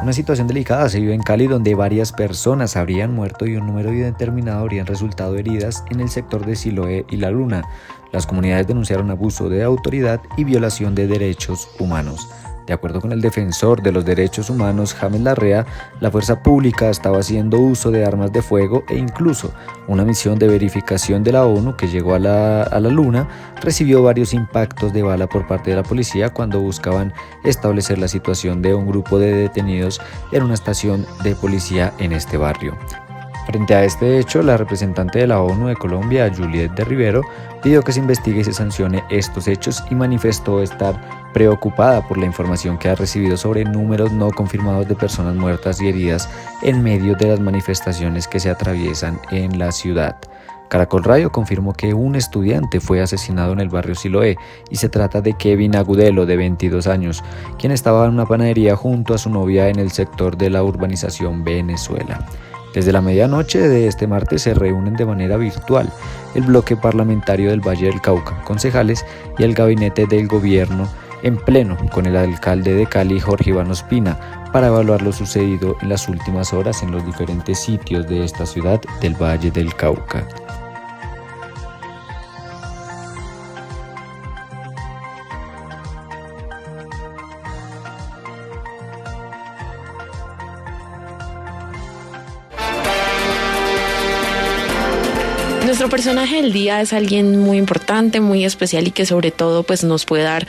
Una situación delicada se vive en Cali, donde varias personas habrían muerto y un número indeterminado habrían resultado heridas en el sector de Siloé y La Luna. Las comunidades denunciaron abuso de autoridad y violación de derechos humanos. De acuerdo con el defensor de los derechos humanos, James Larrea, la fuerza pública estaba haciendo uso de armas de fuego e incluso una misión de verificación de la ONU que llegó a la Luna recibió varios impactos de bala por parte de la policía cuando buscaban establecer la situación de un grupo de detenidos en una estación de policía en este barrio. Frente a este hecho, la representante de la ONU de Colombia, Juliette de Rivero, pidió que se investigue y se sancione estos hechos y manifestó estar preocupada por la información que ha recibido sobre números no confirmados de personas muertas y heridas en medio de las manifestaciones que se atraviesan en la ciudad. Caracol Radio confirmó que un estudiante fue asesinado en el barrio Siloé y se trata de Kevin Agudelo, de 22 años, quien estaba en una panadería junto a su novia en el sector de la urbanización Venezuela. Desde la medianoche de este martes se reúnen de manera virtual el bloque parlamentario del Valle del Cauca, concejales y el gabinete del gobierno en pleno con el alcalde de Cali, Jorge Iván Ospina, para evaluar lo sucedido en las últimas horas en los diferentes sitios de esta ciudad del Valle del Cauca. Nuestro personaje del día es alguien muy importante, muy especial y que sobre todo pues nos puede dar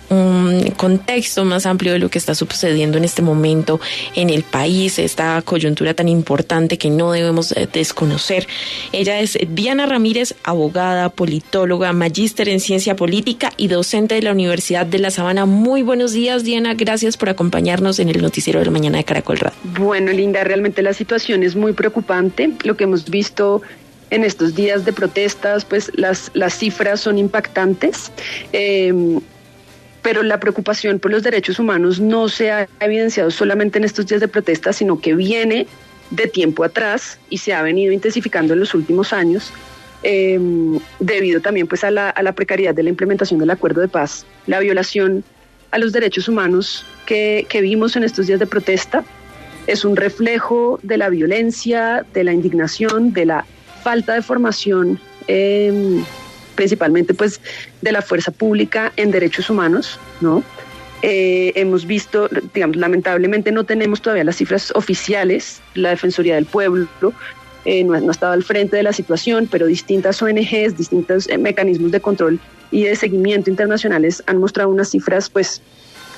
un contexto más amplio de lo que está sucediendo en este momento en el país, esta coyuntura tan importante que no debemos desconocer. Ella es Diana Ramírez, abogada, politóloga, magíster en ciencia política y docente de la Universidad de La Sabana. Muy buenos días, Diana, gracias por acompañarnos en el noticiero de la mañana de Caracol Radio. Bueno, Linda, realmente la situación es muy preocupante. Lo que hemos visto en estos días de protestas, pues las cifras son impactantes. Pero la preocupación por los derechos humanos no se ha evidenciado solamente en estos días de protesta, sino que viene de tiempo atrás y se ha venido intensificando en los últimos años, debido también pues a la precariedad de la implementación del acuerdo de paz. La violación a los derechos humanos que vimos en estos días de protesta es un reflejo de la violencia, de la indignación, de la falta de formación, principalmente pues de la fuerza pública en derechos humanos, ¿no? Hemos visto, digamos, lamentablemente no tenemos todavía las cifras oficiales. La Defensoría del Pueblo no ha estado al frente de la situación, pero distintas ONGs, distintos mecanismos de control y de seguimiento internacionales han mostrado unas cifras pues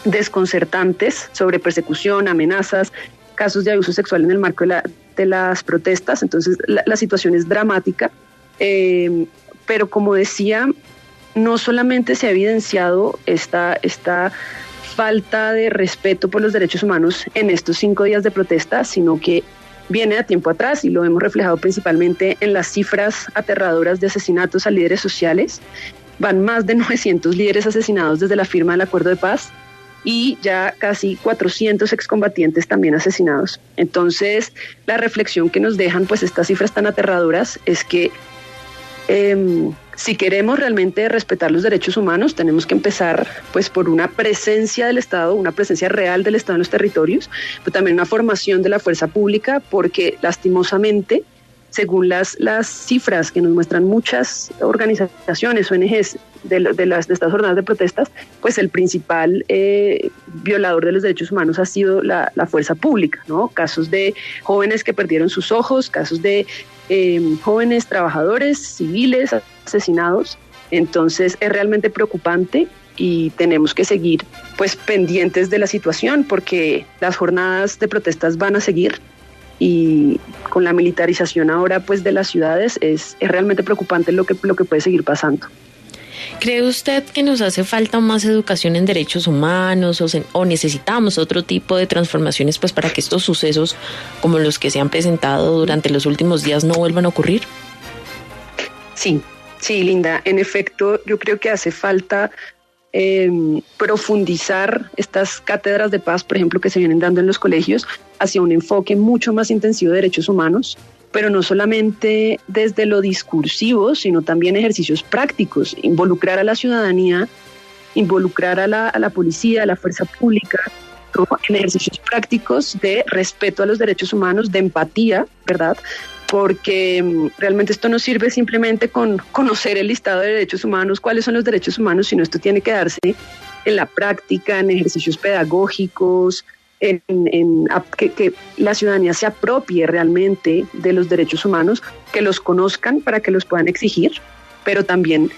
desconcertantes sobre persecución, amenazas, casos de abuso sexual en el marco de las protestas. Entonces la situación es dramática, pero como decía, no solamente se ha evidenciado esta falta de respeto por los derechos humanos en estos 5 días de protesta, sino que viene de tiempo atrás y lo hemos reflejado principalmente en las cifras aterradoras de asesinatos a líderes sociales. Van más de 900 líderes asesinados desde la firma del acuerdo de paz y ya casi 400 excombatientes también asesinados. Entonces, la reflexión que nos dejan pues estas cifras tan aterradoras es que si queremos realmente respetar los derechos humanos, tenemos que empezar pues por una presencia del Estado, una presencia real del Estado en los territorios, pero también una formación de la fuerza pública, porque lastimosamente, según las cifras que nos muestran muchas organizaciones, ONGs de estas jornadas de protestas, pues el principal violador de los derechos humanos ha sido la fuerza pública, ¿no? Casos de jóvenes que perdieron sus ojos, casos de jóvenes trabajadores civiles asesinados. Entonces es realmente preocupante y tenemos que seguir pues pendientes de la situación, porque las jornadas de protestas van a seguir y con la militarización ahora pues de las ciudades es realmente preocupante lo que puede seguir pasando. ¿Cree usted que nos hace falta más educación en derechos humanos o necesitamos otro tipo de transformaciones pues para que estos sucesos como los que se han presentado durante los últimos días no vuelvan a ocurrir? Sí, Linda, en efecto yo creo que hace falta profundizar estas cátedras de paz, por ejemplo, que se vienen dando en los colegios, hacia un enfoque mucho más intensivo de derechos humanos, pero no solamente desde lo discursivo, sino también ejercicios prácticos, involucrar a la ciudadanía, involucrar a la policía, a la fuerza pública, ¿no? En ejercicios prácticos de respeto a los derechos humanos, de empatía, ¿verdad? Porque realmente esto no sirve simplemente con conocer el listado de derechos humanos, cuáles son los derechos humanos, sino esto tiene que darse en la práctica, en ejercicios pedagógicos, que la ciudadanía se apropie realmente de los derechos humanos, que los conozcan para que los puedan exigir, pero también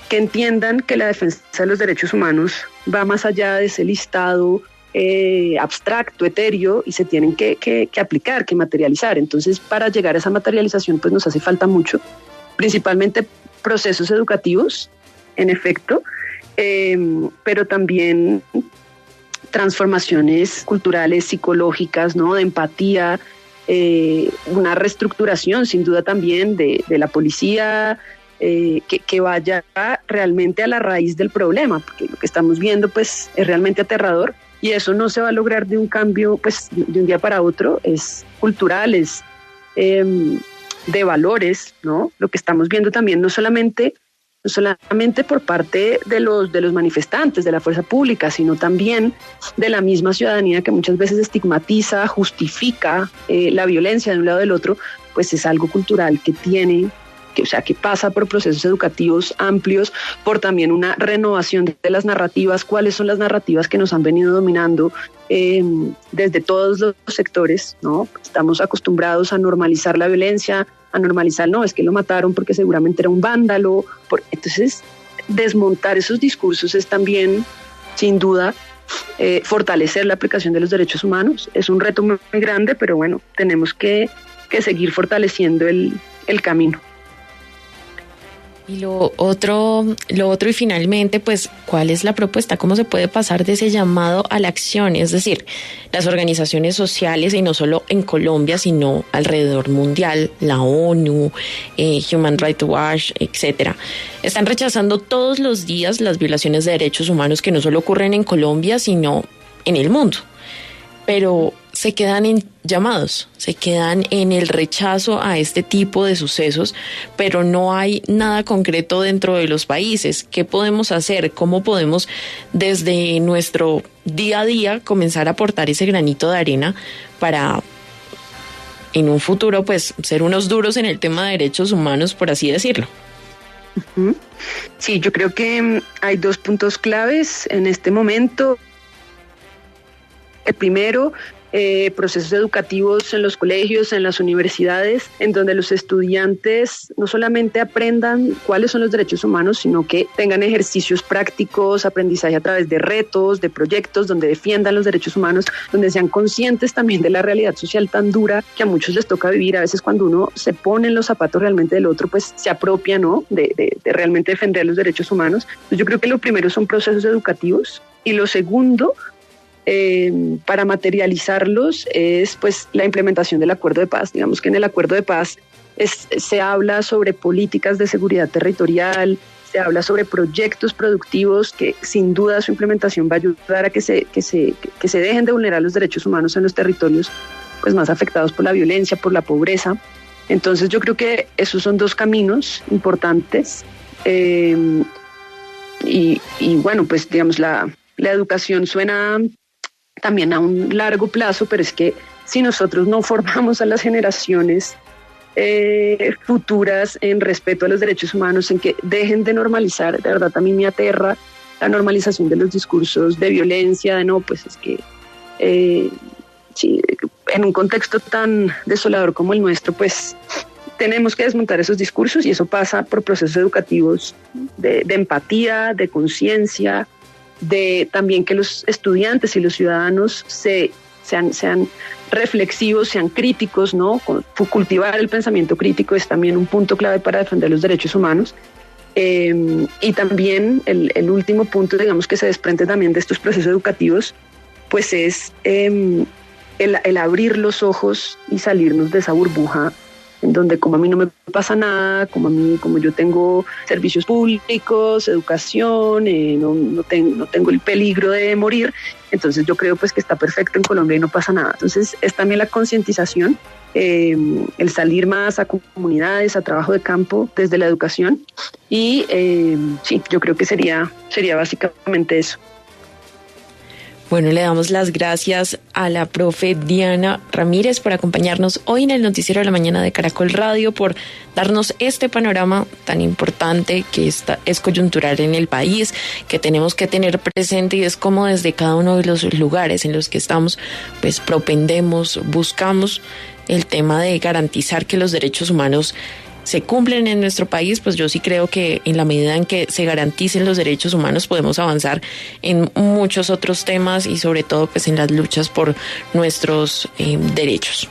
que entiendan que la defensa de los derechos humanos va más allá de ese listado abstracto, etéreo, y se tienen que aplicar, que materializar. Entonces, para llegar a esa materialización, pues nos hace falta mucho, principalmente procesos educativos, en efecto, pero también transformaciones culturales, psicológicas, ¿no? De empatía, una reestructuración, sin duda, también de la policía, que vaya realmente a la raíz del problema, porque lo que estamos viendo pues es realmente aterrador, y eso no se va a lograr de un cambio pues de un día para otro, es cultural, es de valores, ¿no? Lo que estamos viendo también no solamente por parte de los manifestantes, de la fuerza pública, sino también de la misma ciudadanía, que muchas veces estigmatiza, justifica la violencia de un lado o del otro, pues es algo cultural que pasa por procesos educativos amplios, por también una renovación de las narrativas, cuáles son las narrativas que nos han venido dominando desde todos los sectores, ¿no? Estamos acostumbrados a normalizar la violencia, a normalizar, no, es que lo mataron porque seguramente era un vándalo. Entonces, desmontar esos discursos es también, sin duda, fortalecer la aplicación de los derechos humanos. Es un reto muy grande, pero bueno, tenemos que seguir fortaleciendo el camino. Y lo otro y finalmente, pues, ¿cuál es la propuesta? ¿Cómo se puede pasar de ese llamado a la acción? Es decir, las organizaciones sociales, y no solo en Colombia, sino alrededor mundial, la ONU, Human Rights Watch, etcétera, están rechazando todos los días las violaciones de derechos humanos que no solo ocurren en Colombia, sino en el mundo. Pero se quedan en llamados, se quedan en el rechazo a este tipo de sucesos, pero no hay nada concreto dentro de los países. ¿Qué podemos hacer? ¿Cómo podemos desde nuestro día a día comenzar a aportar ese granito de arena para en un futuro pues ser unos duros en el tema de derechos humanos, por así decirlo? Sí, yo creo que hay dos puntos claves en este momento. El primero, procesos educativos en los colegios, en las universidades, en donde los estudiantes no solamente aprendan cuáles son los derechos humanos, sino que tengan ejercicios prácticos, aprendizaje a través de retos, de proyectos, donde defiendan los derechos humanos, donde sean conscientes también de la realidad social tan dura que a muchos les toca vivir. A veces cuando uno se pone en los zapatos realmente del otro, pues se apropia, ¿no? de realmente defender los derechos humanos. Entonces, yo creo que lo primero son procesos educativos, y lo segundo, para materializarlos, es pues la implementación del acuerdo de paz. Digamos que en el acuerdo de paz se habla sobre políticas de seguridad territorial, se habla sobre proyectos productivos que sin duda su implementación va a ayudar a que se dejen de vulnerar los derechos humanos en los territorios pues más afectados por la violencia, por la pobreza. Entonces yo creo que esos son dos caminos importantes, y bueno, pues digamos la educación suena también a un largo plazo, pero es que si nosotros no formamos a las generaciones futuras en respeto a los derechos humanos, en que dejen de normalizar, de verdad a mí me aterra la normalización de los discursos de violencia, de no, pues es que sí, en un contexto tan desolador como el nuestro, pues tenemos que desmontar esos discursos, y eso pasa por procesos educativos de empatía, de conciencia, de también que los estudiantes y los ciudadanos sean reflexivos, sean críticos, ¿no? Cultivar el pensamiento crítico es también un punto clave para defender los derechos humanos. Y también el último punto, digamos, que se desprende también de estos procesos educativos, pues es el abrir los ojos y salirnos de esa burbuja en donde como a mí no me pasa nada, como yo tengo servicios públicos, educación, no tengo el peligro de morir, entonces yo creo pues que está perfecto en Colombia y no pasa nada. Entonces es también la concientización, el salir más a comunidades, a trabajo de campo desde la educación, y sí, yo creo que sería básicamente eso. Bueno, le damos las gracias a la profe Diana Ramírez por acompañarnos hoy en el Noticiero de la Mañana de Caracol Radio, por darnos este panorama tan importante que es coyuntural en el país, que tenemos que tener presente, y es como desde cada uno de los lugares en los que estamos, pues propendemos, buscamos el tema de garantizar que los derechos humanos se cumplen en nuestro país. Pues yo sí creo que en la medida en que se garanticen los derechos humanos podemos avanzar en muchos otros temas y sobre todo pues en las luchas por nuestros derechos.